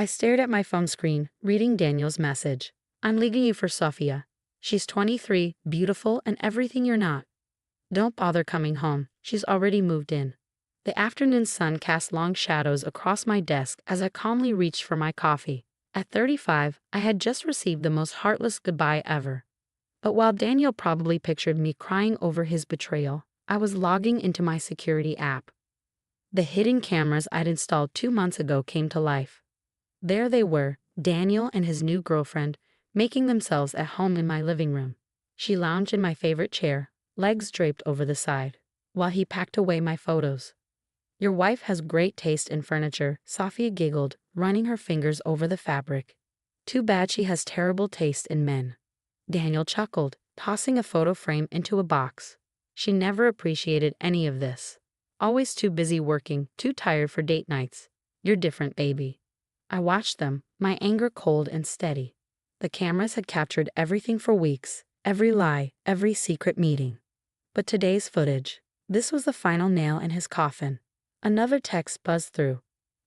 I stared at my phone screen, reading Daniel's message. I'm leaving you for Sophia. She's 23, beautiful, and everything you're not. Don't bother coming home, she's already moved in. The afternoon sun cast long shadows across my desk as I calmly reached for my coffee. At 35, I had just received the most heartless goodbye ever. But while Daniel probably pictured me crying over his betrayal, I was logging into my security app. The hidden cameras I'd installed 2 months ago came to life. There they were, Daniel and his new girlfriend, making themselves at home in my living room. She lounged in my favorite chair, legs draped over the side, while he packed away my photos. Your wife has great taste in furniture, Sophia giggled, running her fingers over the fabric. Too bad she has terrible taste in men. Daniel chuckled, tossing a photo frame into a box. She never appreciated any of this. Always too busy working, too tired for date nights. You're different, baby. I watched them, my anger cold and steady. The cameras had captured everything for weeks, every lie, every secret meeting. But today's footage, this was the final nail in his coffin. Another text buzzed through.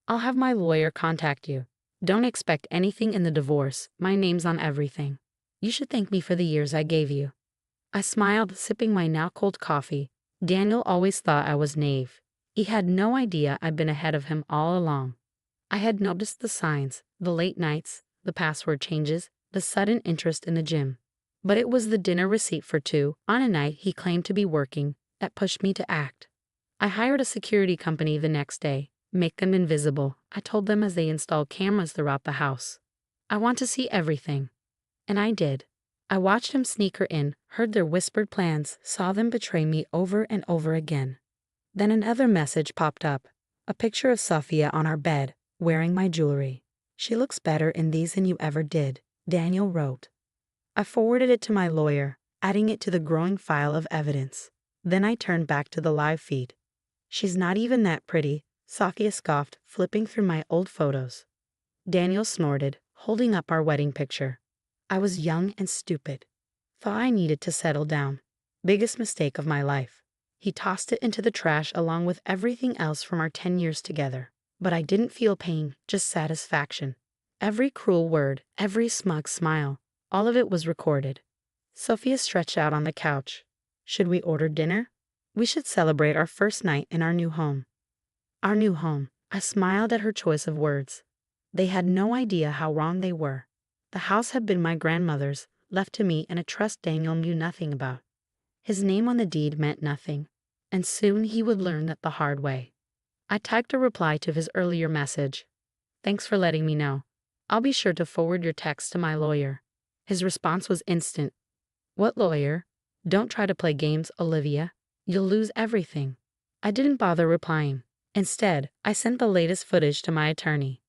I'll have my lawyer contact you. Don't expect anything in the divorce, my name's on everything. You should thank me for the years I gave you. I smiled, sipping my now cold coffee. Daniel always thought I was naive. He had no idea I'd been ahead of him all along. I had noticed the signs, the late nights, the password changes, the sudden interest in the gym. But it was the dinner receipt for two, on a night he claimed to be working, that pushed me to act. I hired a security company the next day. Make them invisible, I told them as they installed cameras throughout the house. I want to see everything. And I did. I watched him sneak her in, heard their whispered plans, saw them betray me over and over again. Then another message popped up. A picture of Sophia on our bed, wearing my jewelry. She looks better in these than you ever did, Daniel wrote. I forwarded it to my lawyer, adding it to the growing file of evidence. Then I turned back to the live feed. She's not even that pretty, Sophia scoffed, flipping through my old photos. Daniel snorted, holding up our wedding picture. I was young and stupid. Thought I needed to settle down. Biggest mistake of my life. He tossed it into the trash along with everything else from our 10 years together. But I didn't feel pain, just satisfaction. Every cruel word, every smug smile, all of it was recorded. Sophia stretched out on the couch. Should we order dinner? We should celebrate our first night in our new home. Our new home. I smiled at her choice of words. They had no idea how wrong they were. The house had been my grandmother's, left to me in a trust Daniel knew nothing about. His name on the deed meant nothing, and soon he would learn that the hard way. I typed a reply to his earlier message. Thanks for letting me know. I'll be sure to forward your text to my lawyer. His response was instant. What lawyer? Don't try to play games, Olivia. You'll lose everything. I didn't bother replying. Instead, I sent the latest footage to my attorney.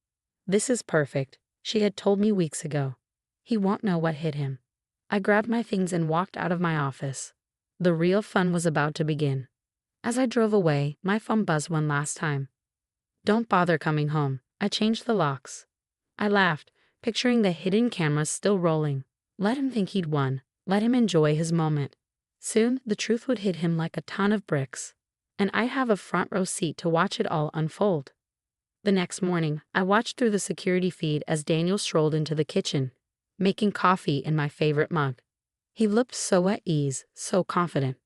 This is perfect, she had told me weeks ago. He won't know what hit him. I grabbed my things and walked out of my office. The real fun was about to begin. As I drove away, my phone buzzed one last time. Don't bother coming home. I changed the locks. I laughed, picturing the hidden cameras still rolling. Let him think he'd won. Let him enjoy his moment. Soon, the truth would hit him like a ton of bricks, and I'd have a front row seat to watch it all unfold. The next morning, I watched through the security feed as Daniel strolled into the kitchen, making coffee in my favorite mug. He looked so at ease, so confident.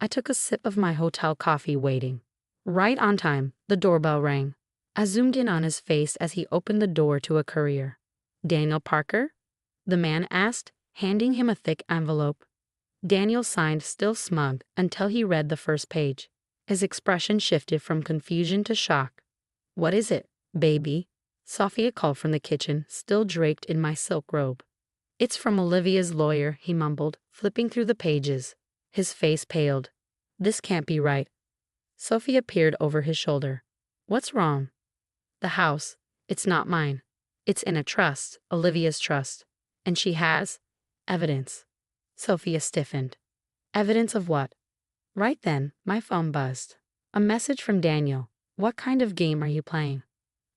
I took a sip of my hotel coffee waiting. Right on time, the doorbell rang. I zoomed in on his face as he opened the door to a courier. Daniel Parker? The man asked, handing him a thick envelope. Daniel signed, still smug, until he read the first page. His expression shifted from confusion to shock. What is it, baby? Sophia called from the kitchen, still draped in my silk robe. It's from Olivia's lawyer, he mumbled, flipping through the pages. His face paled. This can't be right. Sophia peered over his shoulder. What's wrong? The house. It's not mine. It's in a trust, Olivia's trust. And she has evidence. Sophia stiffened. Evidence of what? Right then, my phone buzzed. A message from Daniel. What kind of game are you playing?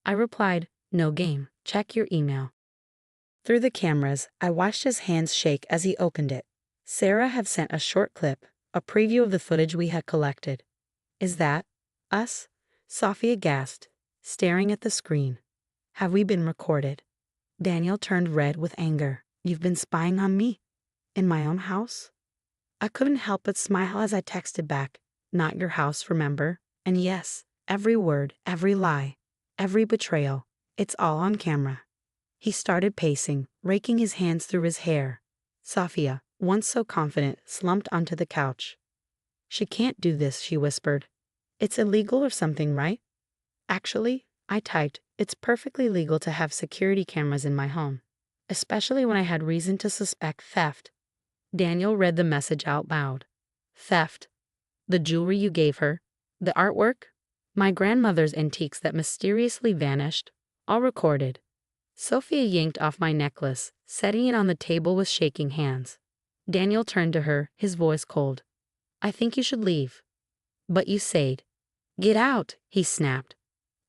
I replied, no game. Check your email. Through the cameras, I watched his hands shake as he opened it. Sarah had sent a short clip, a preview of the footage we had collected. Is that us? Sophia gasped, staring at the screen. Have we been recorded? Daniel turned red with anger. You've been spying on me? In my own house? I couldn't help but smile as I texted back. Not your house, remember? And yes, every word, every lie, every betrayal, it's all on camera. He started pacing, raking his hands through his hair. Sofia, once so confident, slumped onto the couch. She can't do this, she whispered. It's illegal or something, right? Actually, I typed, it's perfectly legal to have security cameras in my home, especially when I had reason to suspect theft. Daniel read the message out loud. Theft. The jewelry you gave her. The artwork. My grandmother's antiques that mysteriously vanished. All recorded. Sophia yanked off my necklace, setting it on the table with shaking hands. Daniel turned to her, his voice cold. I think you should leave. But you said. Get out, he snapped.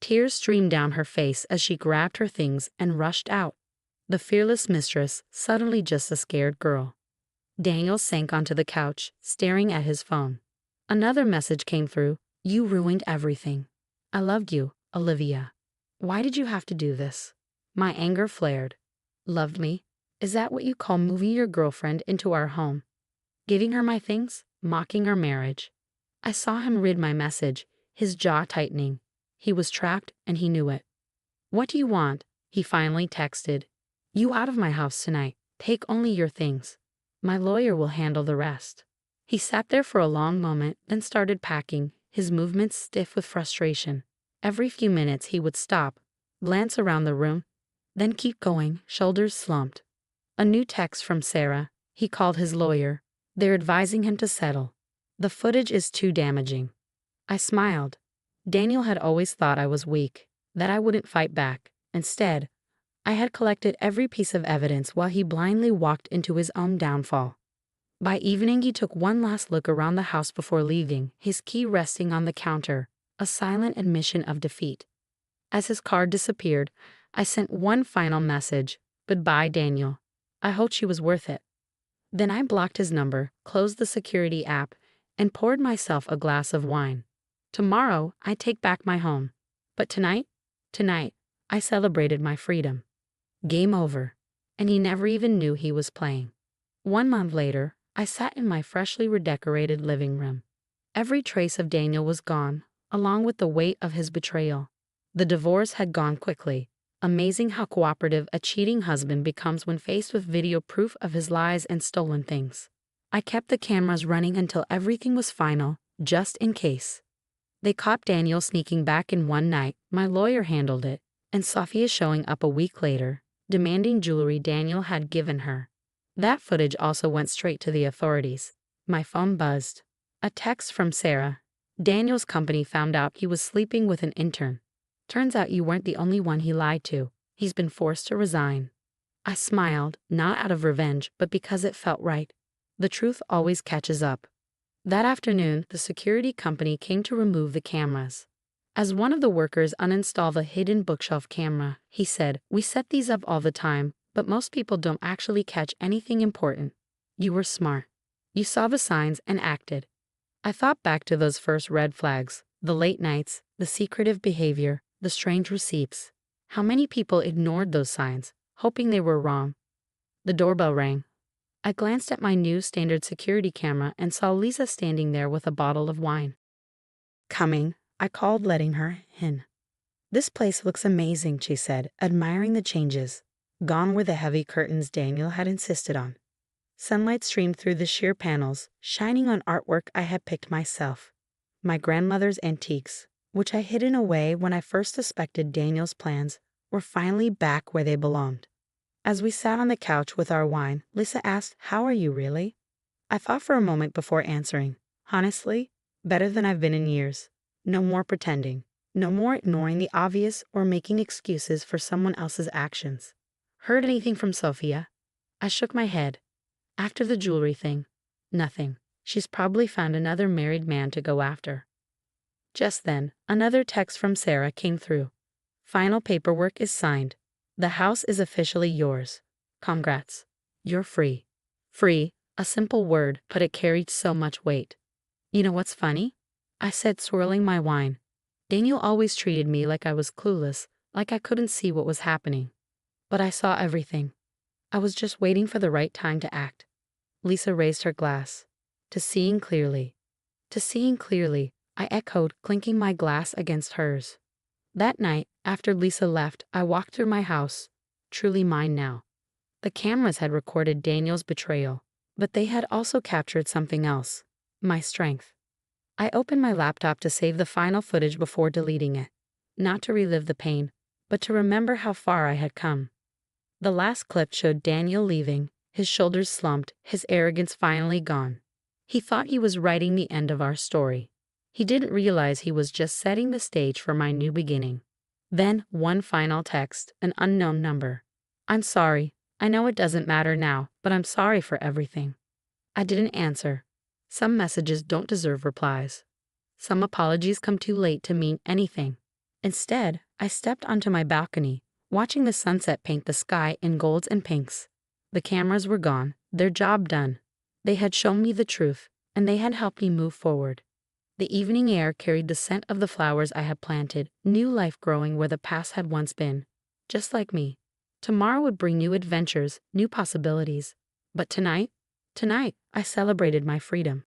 Tears streamed down her face as she grabbed her things and rushed out. The fearless mistress, suddenly just a scared girl. Daniel sank onto the couch, staring at his phone. Another message came through. You ruined everything. I loved you, Olivia. Why did you have to do this? My anger flared. Loved me? Is that what you call moving your girlfriend into our home? Giving her my things? Mocking our marriage? I saw him read my message, his jaw tightening. He was trapped and he knew it. What do you want? He finally texted. You out of my house tonight. Take only your things. My lawyer will handle the rest. He sat there for a long moment, then started packing, his movements stiff with frustration. Every few minutes he would stop, glance around the room, then keep going, shoulders slumped. A new text from Sarah. He called his lawyer. They're advising him to settle. The footage is too damaging. I smiled. Daniel had always thought I was weak, that I wouldn't fight back. Instead, I had collected every piece of evidence while he blindly walked into his own downfall. By evening, he took one last look around the house before leaving, his key resting on the counter, a silent admission of defeat. As his card disappeared, I sent one final message. Goodbye, Daniel. I hoped she was worth it. Then I blocked his number, closed the security app, and poured myself a glass of wine. Tomorrow, I take back my home. But tonight, I celebrated my freedom. Game over. And he never even knew he was playing. 1 month later, I sat in my freshly redecorated living room. Every trace of Daniel was gone, along with the weight of his betrayal. The divorce had gone quickly. Amazing how cooperative a cheating husband becomes when faced with video proof of his lies and stolen things. I kept the cameras running until everything was final, just in case. They caught Daniel sneaking back in one night, my lawyer handled it, and Sofia showing up a week later, demanding jewelry Daniel had given her. That footage also went straight to the authorities. My phone buzzed. A text from Sarah. Daniel's company found out he was sleeping with an intern. Turns out you weren't the only one he lied to. He's been forced to resign. I smiled, not out of revenge, but because it felt right. The truth always catches up. That afternoon, the security company came to remove the cameras. As one of the workers uninstalled the hidden bookshelf camera, he said, We set these up all the time, but most people don't actually catch anything important. You were smart. You saw the signs and acted. I thought back to those first red flags, the late nights, the secretive behavior, the strange receipts. How many people ignored those signs, hoping they were wrong? The doorbell rang. I glanced at my new standard security camera and saw Lisa standing there with a bottle of wine. Coming, I called, letting her in. This place looks amazing, she said, admiring the changes. Gone were the heavy curtains Daniel had insisted on. Sunlight streamed through the sheer panels, shining on artwork I had picked myself. My grandmother's antiques, which I hidden away when I first suspected Daniel's plans, were finally back where they belonged. As we sat on the couch with our wine, Lisa asked, How are you really? I thought for a moment before answering. Honestly, better than I've been in years. No more pretending. No more ignoring the obvious or making excuses for someone else's actions. Heard anything from Sophia? I shook my head. After the jewelry thing, nothing. She's probably found another married man to go after. Just then, another text from Sarah came through. Final paperwork is signed. The house is officially yours. Congrats. You're free. Free, a simple word, but it carried so much weight. You know what's funny? I said, swirling my wine. Daniel always treated me like I was clueless, like I couldn't see what was happening. But I saw everything. I was just waiting for the right time to act. Lisa raised her glass. To seeing clearly. To seeing clearly, I echoed, clinking my glass against hers. That night, after Lisa left, I walked through my house, truly mine now. The cameras had recorded Daniel's betrayal, but they had also captured something else, my strength. I opened my laptop to save the final footage before deleting it, not to relive the pain, but to remember how far I had come. The last clip showed Daniel leaving, his shoulders slumped, his arrogance finally gone. He thought he was writing the end of our story. He didn't realize he was just setting the stage for my new beginning. Then, one final text, an unknown number. I'm sorry. I know it doesn't matter now, but I'm sorry for everything. I didn't answer. Some messages don't deserve replies. Some apologies come too late to mean anything. Instead, I stepped onto my balcony, watching the sunset paint the sky in golds and pinks. The cameras were gone, their job done. They had shown me the truth, and they had helped me move forward. The evening air carried the scent of the flowers I had planted, new life growing where the past had once been. Just like me. Tomorrow would bring new adventures, new possibilities. But tonight, I celebrated my freedom.